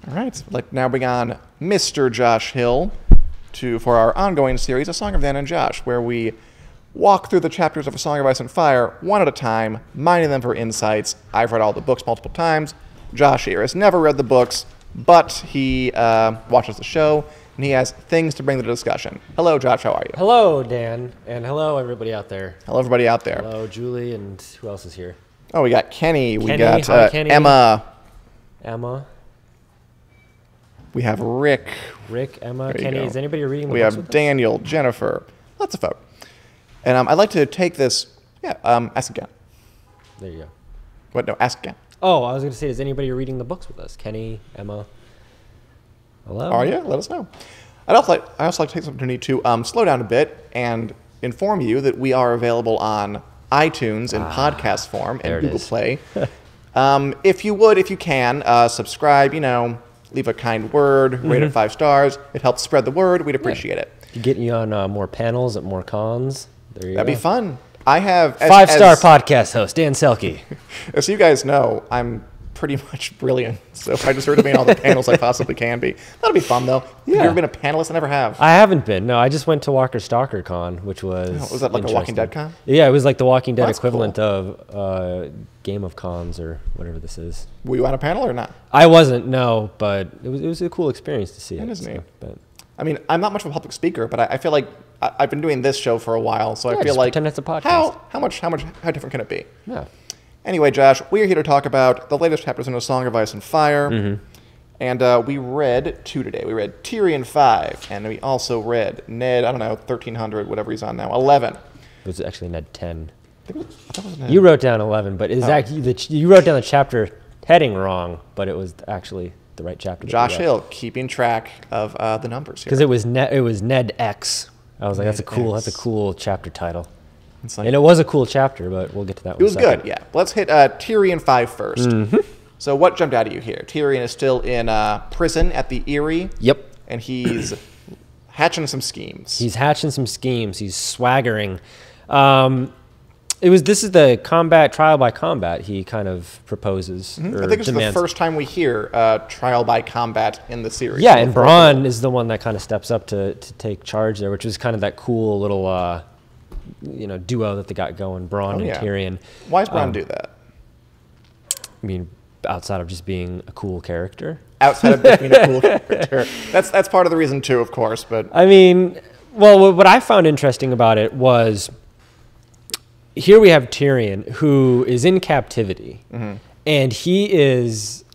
All right, I'd like to now bring on Mr. Josh Hill for our ongoing series, A Song of Dan and Josh, where we walk through the chapters of A Song of Ice and Fire one at a time, mining them for insights. I've read all the books multiple times. Josh here has never read the books, but he watches the show, and he has things to bring to the discussion. Hello, Josh. How are you? Hello, Dan, and hello, everybody out there. Hello, everybody out there. Hello, Julie, and who else is here? Oh, we got Kenny. We Kenny, got hi, Kenny. Emma. Emma. We have Rick. Rick, Emma, There you Kenny. go. Is anybody reading the We books have with us? Daniel, Jennifer, lots of folk. And I'd like to take this. Ask again. There you go. What? No, ask again. Oh, I was going to say, is anybody reading the books with us? Kenny, Emma. Hello? Are you? Let us know. I also like to take this opportunity to slow down a bit and inform you that we are available on iTunes in podcast form and Google Play. If you can, subscribe, leave a kind word, rate it 5 stars. It helps spread the word. We'd appreciate it. Get you on more panels at more cons. There you That'd go. be fun. I have... 5-star podcast host, Dan Selke. As you guys know, I'm pretty much brilliant, so I just heard to be in all the panels I possibly can be. That'll be fun, though. Have you ever been a panelist? I never have. I haven't been. No, I just went to Walker Stalker Con, which was Was that like a Walking Dead con? Yeah, it was like the Walking Dead That's equivalent cool. of Game of Cons or whatever this is. Were you on a panel or not? I wasn't, no, but it was a cool experience to see it. That is neat. But I mean, I'm not much of a public speaker, but I feel like I've been doing this show for a while, so I feel just like pretend it's a podcast. How different can it be? yeah. Anyway, Josh, we are here to talk about the latest chapters in A Song of Ice and Fire, and we read 2 today. We read Tyrion 5, and we also read Ned, 1300, whatever he's on now, 11. It was actually Ned 10. I thought it was Ned. You wrote down 11, but it's actually you wrote down the chapter heading wrong, but it was actually the right chapter. Josh Hill keeping track of the numbers here. Because it was Ned X. I was like, Ned that's a X. cool chapter title. It's like, And it was a cool chapter, but we'll get to that one. it was good, yeah. Let's hit Tyrion 5 first. So what jumped out at you here? Tyrion is still in prison at the Eyrie. Yep. And he's hatching some schemes. He's hatching some schemes. He's swaggering. This is the trial by combat he kind of proposes. Or I think it's demands. the first time we hear trial by combat in the series. Yeah, and Bronn is the one that kind of steps up to take charge there, which was kind of that cool little duo that they got going, Bronn and Tyrion. Why does Bronn do that? I mean, outside of just being a cool character. Outside of just being a cool character. That's part of the reason too, of course. But I mean, well, what I found interesting about it was here we have Tyrion, who is in captivity, and he is,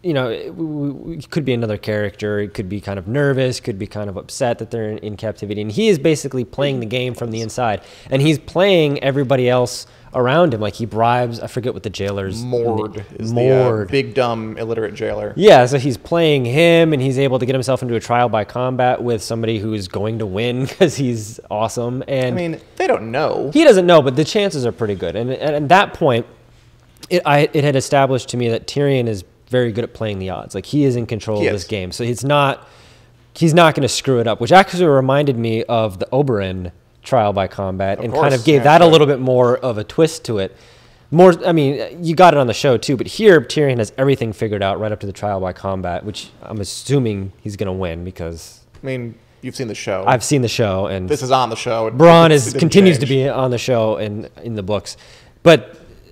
it could be another character. It could be kind of nervous, could be kind of upset that they're in captivity, and he is basically playing the game from the inside, and he's playing everybody else around him. Like he bribes, I forget what the jailer's Mord is Mord. the big, dumb, illiterate jailer. Yeah, so he's playing him, and he's able to get himself into a trial by combat with somebody who is going to win because he's awesome. And I mean, they don't know. he doesn't know, but the chances are pretty good. And at that point, it had established to me that Tyrion is very good at playing the odds. Like he is in control of this game, so he's not going to screw it up. Which actually reminded me of the Oberyn trial by combat, and kind of gave that a little bit more of a twist to it. I mean, you got it on the show too, but here Tyrion has everything figured out right up to the trial by combat, which I'm assuming he's going to win because. I mean, you've seen the show. I've seen the show, and this is on the show. Bronn continues to be on the show and in the books,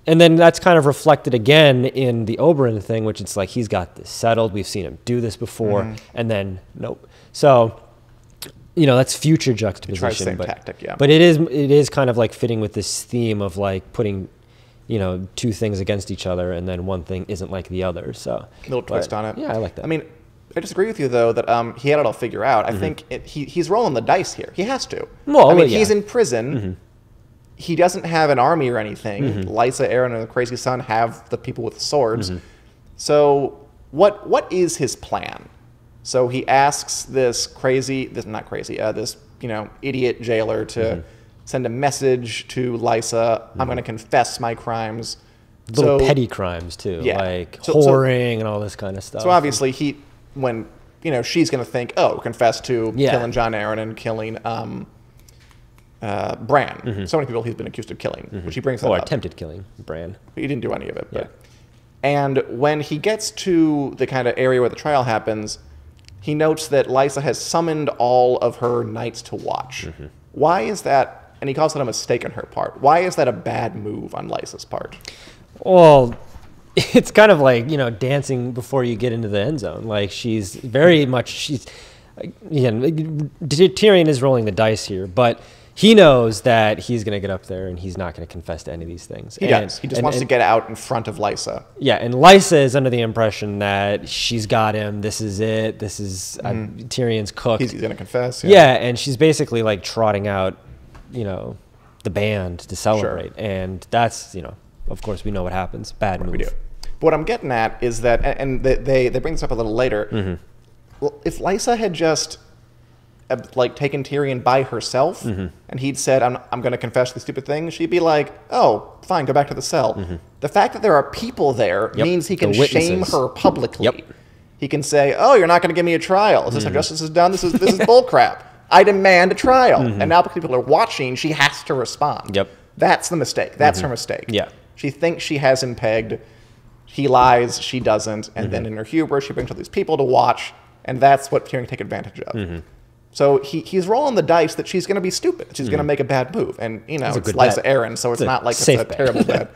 and then that's kind of reflected again in the Oberyn thing, which it's like he's got this settled. We've seen him do this before, and then nope. So, that's future juxtaposition. Tries the same tactic, yeah. But it is kind of like fitting with this theme of like putting, two things against each other, and then one thing isn't like the other. So little twist on it. Yeah, I like that. I mean, I disagree with you though that he had it all figured out. I think he's rolling the dice here. He has to. Well, I mean, he's in prison. He doesn't have an army or anything. Lysa, Aaron, and the Crazy Son have the people with swords. So what is his plan? So he asks this idiot jailer to send a message to Lysa. I'm going to confess my crimes. Little petty crimes too, like whoring and all this kind of stuff. So obviously when she's going to think, confess to killing Jon Arryn and killing Bran. So many people he's been accused of killing, which he brings up. Or attempted killing Bran. He didn't do any of it. But And when he gets to the kind of area where the trial happens, he notes that Lysa has summoned all of her knights to watch. Why is that? And he calls it a mistake on her part. Why is that a bad move on Lysa's part? Well, it's kind of like, you know, dancing before you get into the end zone. Like, she's very much, Tyrion is rolling the dice here, but he knows that he's going to get up there and he's not going to confess to any of these things. He does. He just wants to get out in front of Lysa. Yeah, and Lysa is under the impression that she's got him. This is it. This is Tyrion's cooked. He's going to confess. Yeah, and she's basically like trotting out, you know, the band to celebrate. Sure. And that's, you know, of course we know what happens. Bad move. We do. But what I'm getting at is that, and they bring this up a little later, well, if Lysa had just like taken Tyrion by herself and he'd said, I'm going to confess the stupid thing, she'd be like, oh, fine, go back to the cell. The fact that there are people there means he can shame her publicly. He can say, oh, you're not going to give me a trial. Is this how justice is done? This is bullcrap. I demand a trial. And now because people are watching, she has to respond. That's the mistake. That's her mistake. She thinks she has him pegged. He lies. She doesn't. And then in her hubris, she brings all these people to watch. And that's what Tyrion can take advantage of. So he's rolling the dice that she's going to be stupid. She's going to make a bad move. And, you know, it's Lysa Arryn, so it's not like it's a terrible bet.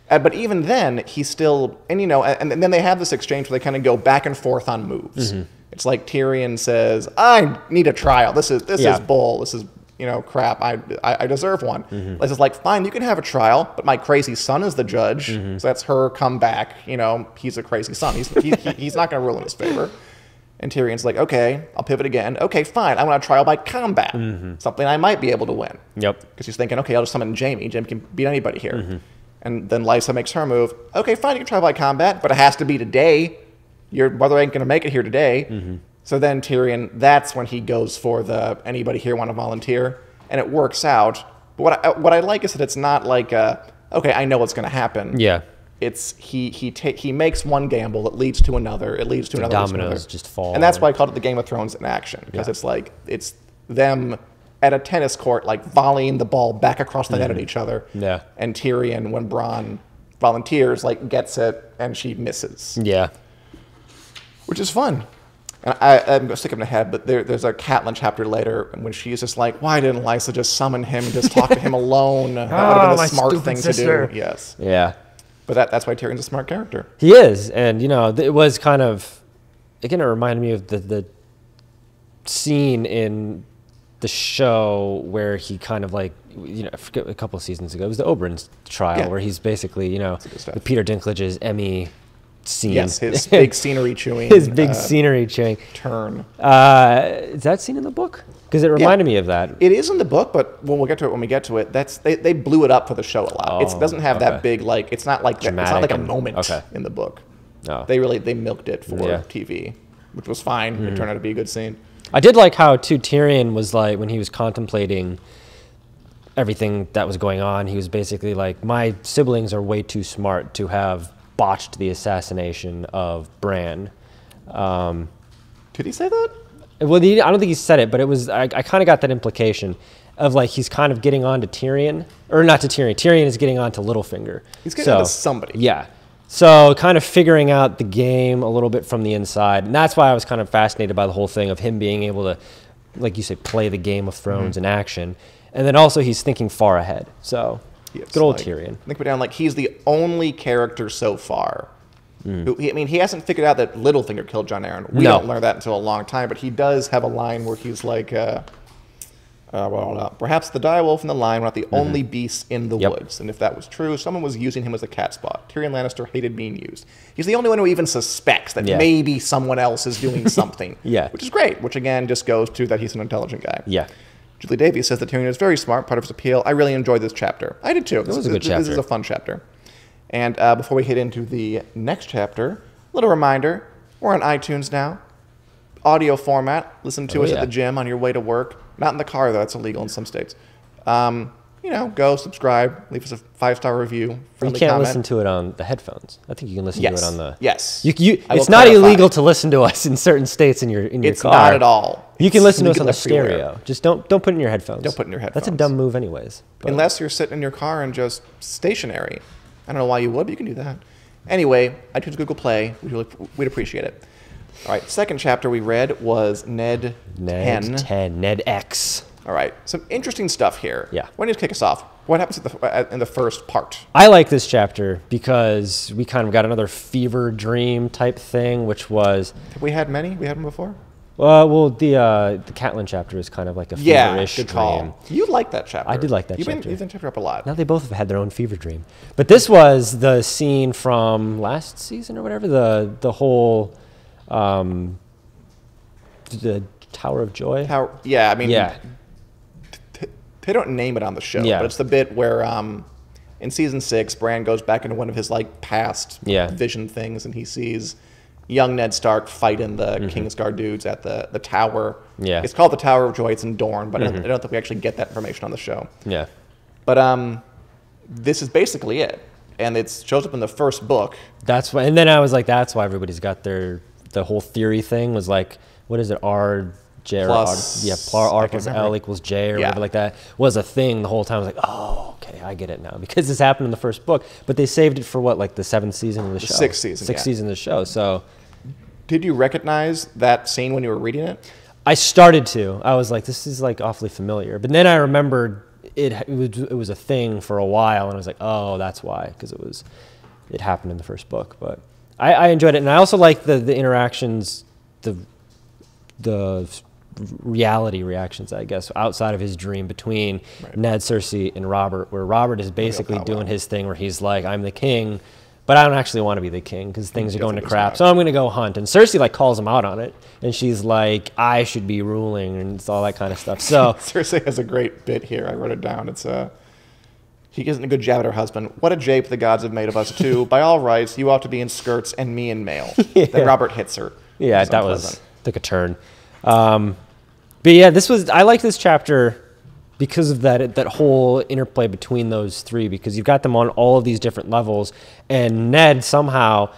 But even then, he's still, and, you know, and then they have this exchange where they kind of go back and forth on moves. It's like Tyrion says, I need a trial. This is bull. This is, you know, crap. I deserve one. Lysa's like, fine, you can have a trial, but my crazy son is the judge. So that's her comeback. You know, he's a crazy son. He's not going to rule in his favor. And Tyrion's like, okay, I'll pivot again. Okay, fine. I want a trial by combat. Something I might be able to win. Because he's thinking, okay, I'll just summon Jaime. Jaime can beat anybody here. And then Lysa makes her move. Okay, fine, you can try by combat, but it has to be today. Your brother ain't going to make it here today. So then Tyrion, that's when he goes for the anybody here want to volunteer. And it works out. But what I like is that it's not like, okay, I know what's going to happen. It's he makes one gamble, it leads to another, it leads to another. Dominoes just fall. And that's why I called it the Game of Thrones in action. Because it's like, it's them at a tennis court, like volleying the ball back across the net at each other. And Tyrion, when Bronn volunteers, like gets it and she misses. Which is fun. And I'm going to stick him in the head, but there's a Catelyn chapter later when she's just like, why didn't Lysa just summon him and just talk to him alone? That would have been the smart thing to do. Yes. But that's why Tyrion's a smart character. He is. And, you know, it was kind of, again, it reminded me of the scene in the show where he kind of like, you know, I forget, a couple of seasons ago, it was the Oberyn's trial where he's basically, you know, the Peter Dinklage's Emmy scene. Yes, his big scenery chewing. His big scenery chewing. Turn. Is that scene in the book? Because it reminded me of that. It is in the book, but we'll get to it when we get to it. They blew it up for the show a lot. It doesn't have that big, like, it's not like that, it's not like a moment in the book. They milked it for TV, which was fine. It turned out to be a good scene. I did like how, too, Tyrion was like, when he was contemplating everything that was going on, he was basically like, my siblings are way too smart to have botched the assassination of Bran. Did he say that? Well, I don't think he said it, but it was. I kind of got that implication of like he's kind of getting on to Tyrion, or not to Tyrion. Tyrion is getting on to Littlefinger. He's getting on to somebody. Yeah. So kind of figuring out the game a little bit from the inside, and that's why I was kind of fascinated by the whole thing of him being able to, like you say, play the Game of Thrones in action, and then also he's thinking far ahead. So good old Tyrion. I think we're down like he's the only character so far. I mean, he hasn't figured out that Littlefinger killed Jon Arryn. We don't learn that until a long time, but he does have a line where he's like, perhaps the direwolf and the lion were not the only beasts in the woods. And if that was true, someone was using him as a cat spot. Tyrion Lannister hated being used. He's the only one who even suspects that maybe someone else is doing something. Which is great, which again just goes to that he's an intelligent guy. Julie Davies says that Tyrion is very smart, part of his appeal. I really enjoyed this chapter. I did too. It was a good chapter. This is a fun chapter. And before we head into the next chapter, little reminder, we're on iTunes now. Audio format. Listen to us at the gym on your way to work. Not in the car, though. It's illegal in some states. You know, go subscribe. Leave us a 5-star review. You can't listen to it on the headphones. I think you can listen to it on the... It's not illegal to listen to us in certain states in your car. It's not at all. You can listen to us on the stereo. Just don't put it in your headphones. Don't put it in your headphones. That's a dumb move anyways. Unless you're sitting in your car and just stationary. I don't know why you would, but you can do that. Anyway, iTunes, Google Play, we'd appreciate it. All right, second chapter we read was Ned 10. Ned X. All right, some interesting stuff here. Yeah. Why don't you kick us off? What happens in the first part? I like this chapter because we kind of got another fever dream type thing, which was... Have we had many? We had them before? Well, the Catelyn chapter is kind of like a feverish good dream. Call. You like that chapter. I did like that chapter. You've been chapter up a lot. Now they both have had their own fever dream. But this was the scene from last season or whatever, the whole... the Tower of Joy? Yeah, I mean... Yeah. They don't name it on the show, but it's the bit where in season 6, Bran goes back into one of his like past vision things, and he sees young Ned Stark fighting the Kingsguard dudes at the tower. Yeah, it's called the Tower of Joy. It's in Dorne, but I don't think we actually get that information on the show. Yeah, but this is basically it, and it shows up in the first book. That's why, and then I was like, that's why everybody's got the whole theory thing was like, what is it, J plus, R plus L equals J or whatever like that was a thing the whole time. I was like, oh, okay, I get it now because this happened in the first book, but they saved it for what, like the 7th season of the show? 6th season. 6th season of the show. So, did you recognize that scene when you were reading it? I started to. I was like, this is like awfully familiar, but then I remembered it was a thing for a while, and I was like, oh, that's why, because it happened in the first book. But I enjoyed it, and I also like the interactions, the reality reactions, I guess, outside of his dream between Ned, Cersei, and Robert, where Robert is basically doing his thing where he's like, I'm the king, but I don't actually want to be the king because things are going to crap, so I'm going to go hunt. And Cersei like calls him out on it, and she's like, I should be ruling, and it's all that kind of stuff. So Cersei has a great bit here. I wrote it down. It's he isn't a good jab at her husband. What a jape the gods have made of us too. By all rights, you ought to be in skirts and me in mail. Then Robert hits her. Yeah, that took a turn. But yeah, I like this chapter because of that whole interplay between those three, because you've got them on all of these different levels, and Ned somehow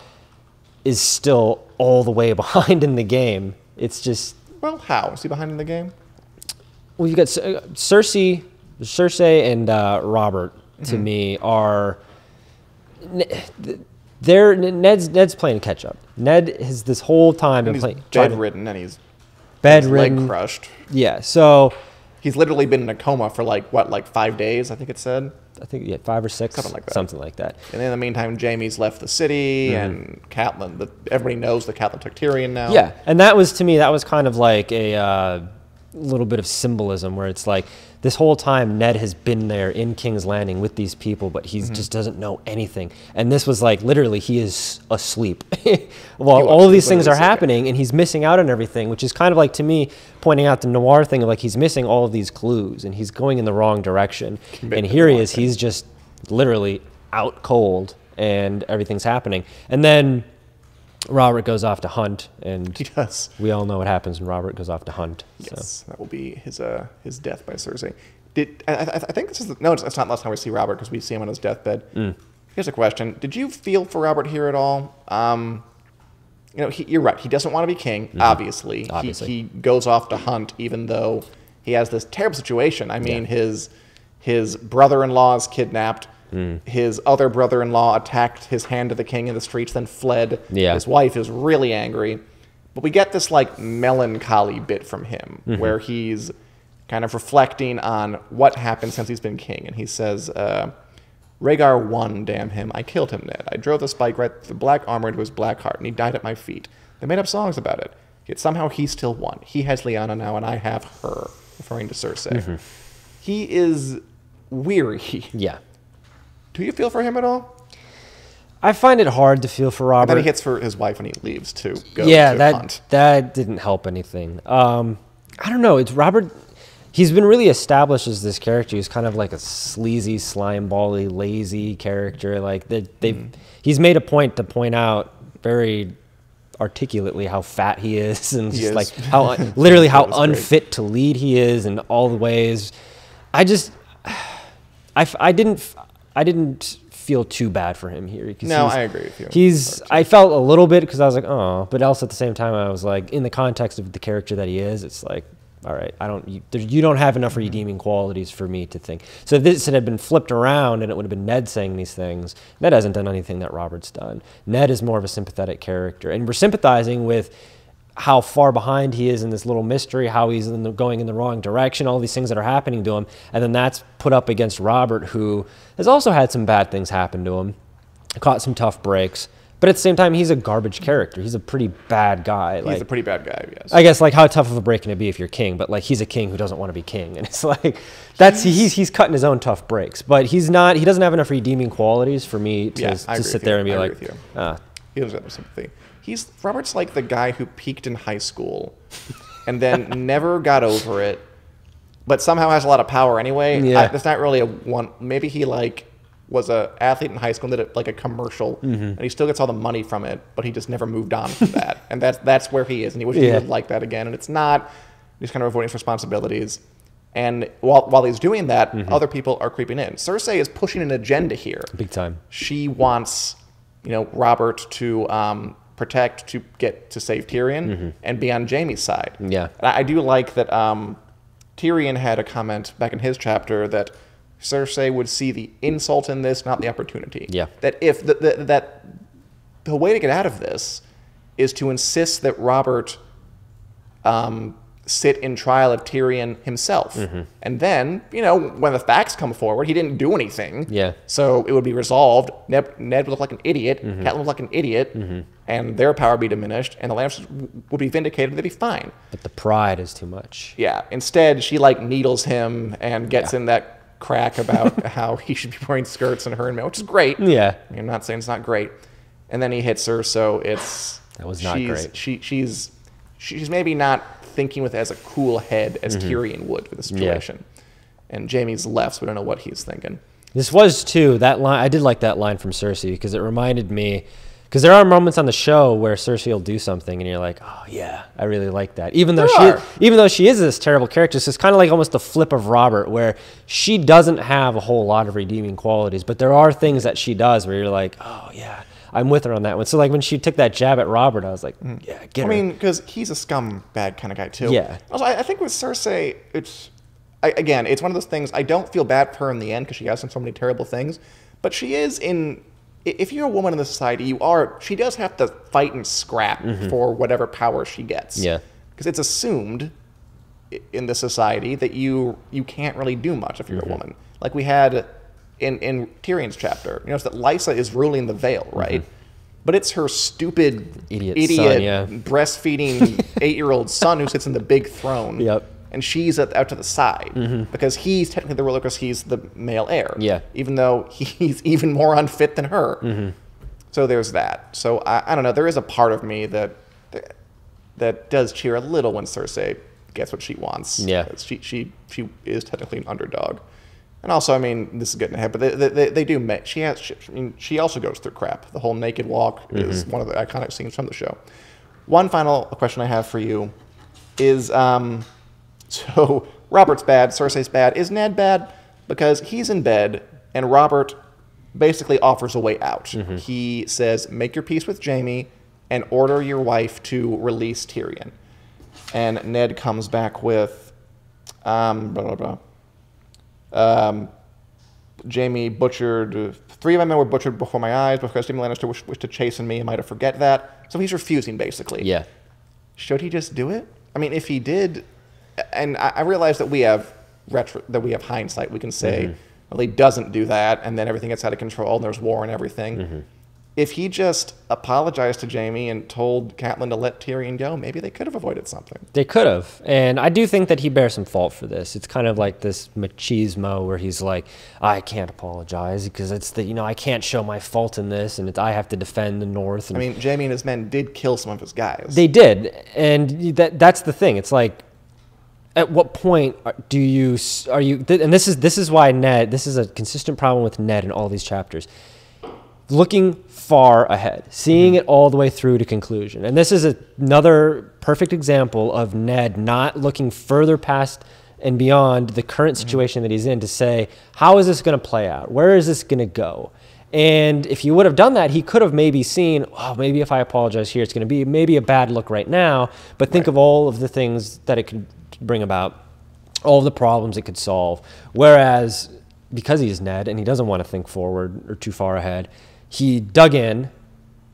is still all the way behind in the game. It's just... Well, how? Is he behind in the game? Well, you've got Cersei and Robert, to me, are... Ned's playing catch up. Ned has this whole time been playing... bedridden, and he's... bedridden, leg crushed. Yeah, so he's literally been in a coma for like 5 days, I think it said. I think 5 or 6, something like that. And in the meantime, Jaime's left the city, and Catelyn. Everybody knows that Catelyn took Tyrion now. Yeah, and that was, to me, that was kind of like a little bit of symbolism, where it's like this whole time Ned has been there in King's Landing with these people, but he just doesn't know anything. And this was like literally he is asleep while all of these things are happening, and he's missing out on everything, which is kind of like, to me, pointing out the noir thing of like he's missing all of these clues and he's going in the wrong direction. And here he is, he's just literally out cold and everything's happening. And then Robert goes off to hunt, and he does. We all know what happens when Robert goes off to hunt. Yes, so. That will be his death by Cersei. I think this is it's not the last time we see Robert, because we see him on his deathbed. Here's a question: did you feel for Robert here at all? You're right. He doesn't want to be king. Obviously. He goes off to hunt, even though he has this terrible situation. I mean, his brother-in-law is kidnapped. His other brother-in-law attacked his hand to the king in the streets, then fled. His wife is really angry. But we get this like melancholy bit from him, where he's kind of reflecting on what happened since he's been king. And he says, Rhaegar won, damn him. I killed him, Ned. I drove the spike right through the black armor into his black heart, and he died at my feet. They made up songs about it. Yet somehow he still won. He has Lyanna now, and I have her, referring to Cersei. He is weary. Yeah. Do you feel for him at all? I find it hard to feel for Robert. And then he hits for his wife when he leaves to go hunt. That didn't help anything. I don't know. It's Robert. He's been really established as this character. He's kind of like a sleazy, slimebally, lazy character. Like he's made a point to point out very articulately how fat he is, and just like how literally how unfit to lead he is in all the ways. I didn't feel too bad for him here. No, I agree with you. I felt a little bit, because I was like, oh, but also at the same time I was like, in the context of the character that he is, it's like, all right, you don't have enough redeeming qualities for me to think. So if this had been flipped around and it would have been Ned saying these things, Ned hasn't done anything that Robert's done. Ned is more of a sympathetic character. And we're sympathizing with how far behind he is in this little mystery, how he's going in the wrong direction, all these things that are happening to him. And then that's put up against Robert, who has also had some bad things happen to him, caught some tough breaks. But at the same time, he's a garbage character. He's a pretty bad guy. He's a pretty bad guy, yes. I guess, like, how tough of a break can it be if you're king? But, like, he's a king who doesn't want to be king. And it's like, he's cutting his own tough breaks. But he doesn't have enough redeeming qualities for me to sit there and be like, he doesn't have sympathy. Robert's like the guy who peaked in high school and then never got over it, but somehow has a lot of power anyway. Yeah. That's not really maybe he, like, was an athlete in high school and did it like a commercial, and he still gets all the money from it, but he just never moved on from that. And that's where he is, and he wishes he was like that again. And it's not. He's kind of avoiding his responsibilities. And while he's doing that, other people are creeping in. Cersei is pushing an agenda here. Big time. She wants, Robert to protect, to get to save Tyrion and be on Jaime's side. Yeah. And I do like that Tyrion had a comment back in his chapter that Cersei would see the insult in this, not the opportunity. Yeah. That if the way to get out of this is to insist that Robert sit in trial of Tyrion himself. And then, when the facts come forward, he didn't do anything. Yeah. So it would be resolved. Ned would look like an idiot. Catelyn would look like an idiot. And their power would be diminished. And the Lannisters would be vindicated. They'd be fine. But the pride is too much. Yeah. Instead, she, needles him and gets in that crack about how he should be wearing skirts and her and men, which is great. Yeah. I'm not saying it's not great. And then he hits her, so that was not great. She's maybe not thinking with as a cool head as Tyrion would for the situation. Yeah. And Jaime's left, so we don't know what he's thinking. This was too that line. I did like that line from Cersei because it reminded me. Because there are moments on the show where Cersei will do something and you're like, oh yeah, I really like that. Even though she is this terrible character, it's kind of like almost the flip of Robert, where she doesn't have a whole lot of redeeming qualities, but there are things that she does where you're like, oh yeah, I'm with her on that one. So like when she took that jab at Robert, I was like, yeah, get her. I mean, because he's a scumbag kind of guy too. Yeah. Also, I think with Cersei, it's one of those things. I don't feel bad for her in the end because she has done so many terrible things, but she is in. If you're a woman in the society, she does have to fight and scrap for whatever power she gets. Yeah. Because it's assumed in the society that you can't really do much if you're a woman. Like we had in Tyrion's chapter, it's that Lysa is ruling the Vale, right? But it's her stupid idiot son, breastfeeding 8-year-old son who sits in the big throne. Yep. And she's out to the side because he's technically the ruler because he's the male heir. Yeah. Even though he's even more unfit than her. So there's that. So I don't know. There is a part of me that does cheer a little when Cersei gets what she wants. Yeah. She is technically an underdog. And also, I mean, this is getting ahead, but they do make. She also goes through crap. The whole naked walk is one of the iconic scenes from the show. One final question I have for you is. So Robert's bad, Cersei's bad. Is Ned bad? Because he's in bed, and Robert basically offers a way out. He says, make your peace with Jaime and order your wife to release Tyrion. And Ned comes back with, Jaime butchered, 3 of my men were butchered before my eyes because Jaime Lannister wished to chasten me and might have forget that. So he's refusing, basically. Yeah. Should he just do it? I mean, if he did... And I realize that we have hindsight. We can say, well, he doesn't do that, and then everything gets out of control, and there's war and everything. If he just apologized to Jaime and told Catelyn to let Tyrion go, maybe they could have avoided something. They could have. And I do think that he bears some fault for this. It's kind of like this machismo where he's like, I can't apologize because it's I can't show my fault in this, and I have to defend the North. And I mean, Jaime and his men did kill some of his guys. They did. And that's the thing. It's like, at what point and this is why Ned, this is a consistent problem with Ned in all these chapters, looking far ahead, seeing it all the way through to conclusion. And this is another perfect example of Ned not looking further past and beyond the current situation that he's in to say, how is this going to play out? Where is this going to go? And if he would have done that, he could have maybe seen, oh, maybe if I apologize here, it's going to be maybe a bad look right now, but think of all of the things that it could bring about all the problems it could solve. Whereas because he's Ned and he doesn't want to think forward or too far ahead, he dug in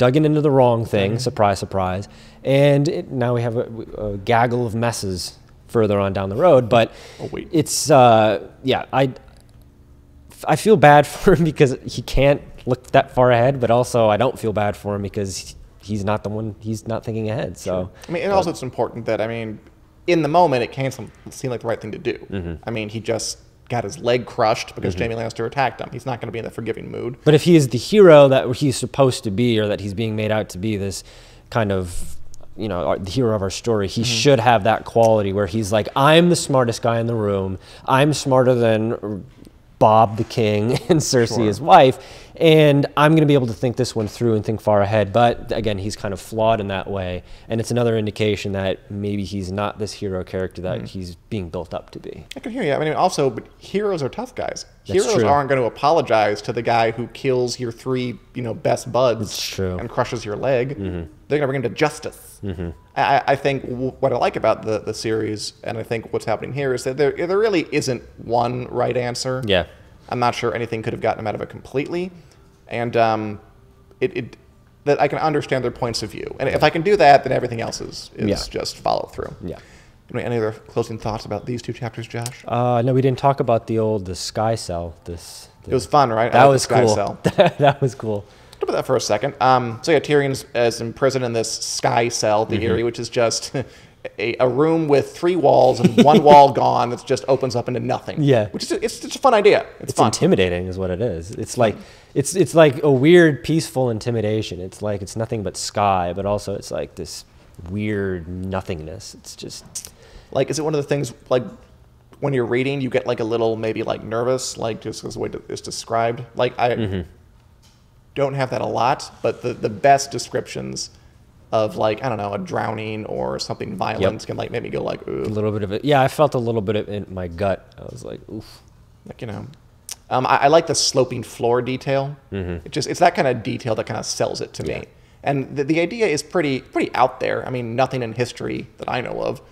into the wrong thing, surprise, surprise, and now we have a gaggle of messes further on down the road. But it's, yeah, I feel bad for him because he can't look that far ahead, but also I don't feel bad for him because he's not the one, he's not thinking ahead. So, sure. I mean, and also it's important that, I mean, in the moment, it can't seem like the right thing to do. I mean, he just got his leg crushed because Jaime Lannister attacked him. He's not going to be in the forgiving mood. But if he is the hero that he's supposed to be, or that he's being made out to be, this kind of, you know, the hero of our story, he should have that quality where he's like, I'm the smartest guy in the room. I'm smarter than Bob the king and Cersei, his wife, and I'm going to be able to think this one through and think far ahead. But again, he's kind of flawed in that way, and it's another indication that maybe he's not this hero character that he's being built up to be. I can hear you. I mean, also, but heroes are tough guys. Heroes aren't going to apologize to the guy who kills your three, you know, best buds and crushes your leg. They're going to bring him to justice. I think what I like about the series, and I think what's happening here, is that there really isn't one right answer. Yeah. I'm not sure anything could have gotten him out of it completely. And that I can understand their points of view. And if I can do that, then everything else is just follow through. Yeah. Any other closing thoughts about these two chapters, Josh? No, we didn't talk about the Sky Cell. It was fun, right? That was Sky cool. Cell. That was cool. Talk about that for a second. So yeah, Tyrion's is imprisoned in this Sky Cell, the Eyrie, which is just a room with 3 walls and one wall gone that just opens up into nothing. Yeah, which is it's a fun idea. It's fun. Intimidating, is what it is. It's like it's like a weird, peaceful intimidation. It's like it's nothing but sky, but also it's like this weird nothingness. It's just like, is it one of the things like when you're reading, you get like a little maybe like nervous, like just because the way it's described. Like I don't have that a lot, but the best descriptions of like, I don't know, a drowning or something violent can like make me go like, ooh. A little bit of it. Yeah, I felt a little bit of it in my gut. I was like, oof. Like, you know, I like the sloping floor detail. It's that kind of detail that kind of sells it to me. And the idea is pretty out there. I mean, nothing in history that I know of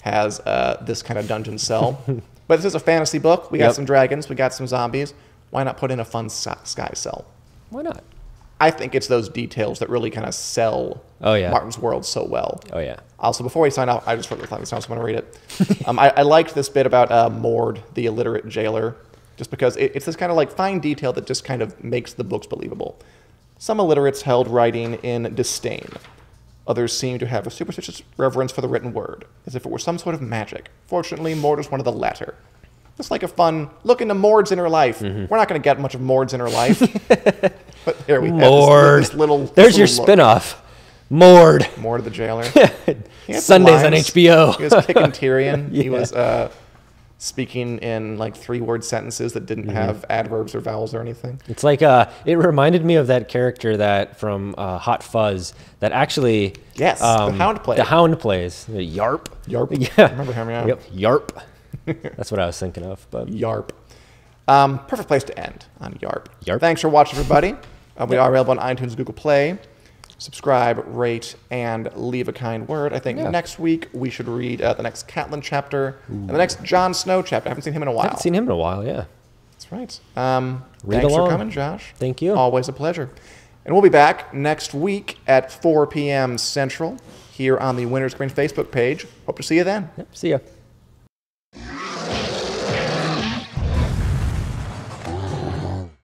has this kind of dungeon cell. But this is a fantasy book. We got some dragons. We got some zombies. Why not put in a fun sky cell? Why not? I think it's those details that really kind of sell Martin's world so well. Oh, yeah. Also, before we sign off, I just wrote this down, so I'm going to read it. I liked this bit about Mord, the illiterate jailer, just because it's this kind of like fine detail that just kind of makes the books believable. Some illiterates held writing in disdain. Others seem to have a superstitious reverence for the written word, as if it were some sort of magic. Fortunately, Mord was one of the latter. Just like a fun look into Mord's inner life. We're not going to get much of Mord's inner life. But there we Mord. This little There's your spin-off. Mord. Mord the jailer. Sundays on HBO. He was kicking Tyrion. He was speaking in like 3-word sentences that didn't have adverbs or vowels or anything. It's like it reminded me of that character that from Hot Fuzz that actually the Hound plays. The Hound plays. Yarp. Yarp. Yeah. I remember him. Yeah. Yep. Yarp. That's what I was thinking of. But Yarp. Perfect place to end on Yarp. Yarp. Thanks for watching, everybody. We are available on iTunes, Google Play. Subscribe, rate, and leave a kind word. I think next week we should read the next Catelyn chapter and the next Jon Snow chapter. I haven't seen him in a while. I haven't seen him in a while, yeah. That's right. Read thanks along. for coming, Josh. Thank you. Always a pleasure. And we'll be back next week at 4 p.m. Central here on the Winter's Green Facebook page. Hope to see you then. Yep, see ya.